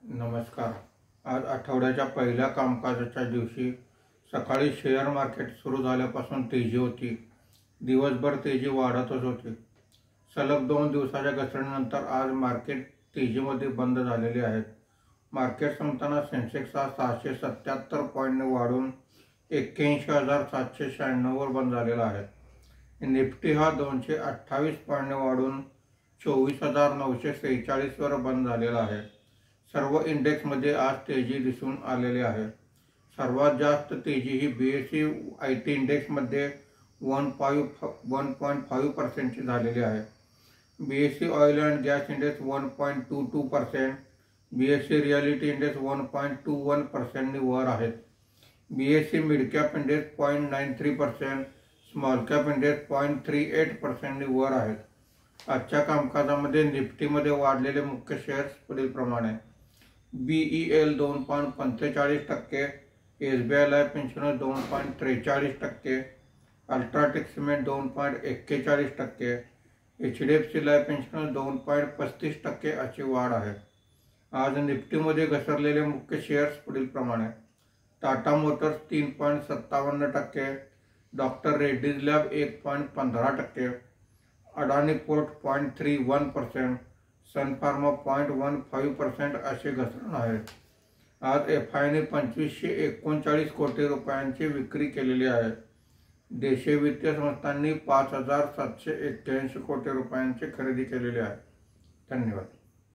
नमस्कार। आज आठवड्याच्या पहिल्या कामकाजाच्या दिवशी सकाळी शेअर मार्केट सुरू झाल्यापासून तेजी होती। दिवसभर तेजी वाढतच होती। सलग 2 दिवसाच्या घसरणीनंतर आज मार्केट तेजीमध्ये बंद झालेले आहेत। मार्केट संपताना सेन्सेक्स हा 677 पॉईंटने वाढून 81,796 वर बंद झालेला आहे। निफ्टी हा 228 पॉईंटने वाढून 24,946 वर बंद झालेला आहे। सर्व इंडेक्समध्ये आज तेजी दिसून आलेली आहे। सर्वात जास्त तेजी ही BSE IT इंडेक्समध्ये 1.5% ची झालेली आहे। BSE oil and gas index 1.22%, BSE reality index 1.21% ने वर आहेत। BSE mid cap index 0.93%, small cap index 0.38% ने वर आहेत। आजच्या कामकाजामध्ये निफ्टीमध्ये वाढलेले मुख्य शेअर्स पुढील प्रमाणे: BEL 2.45%, SBI life insurance 2.43%, UltraTech cement 2.41%, HDFC life insurance 2.35% अशी वाढ आहे। आज निफ्टीमध्ये घसरलेले मुख्य शेअर्स पुढील प्रमाणे: Tata Motors 3.57%, doctor Reddy's lab 1.15%, अडानी पोर्ट 0.31%, सन फार्मा 0.15% असे घसरण आहे। आज FIने 2539 कोटी रुपयांची विक्री केलेली आहे। देशीय वित्तीय संस्थांनी 5,781 कोटी रुपयांची खरेदी केलेली आहे। धन्यवाद।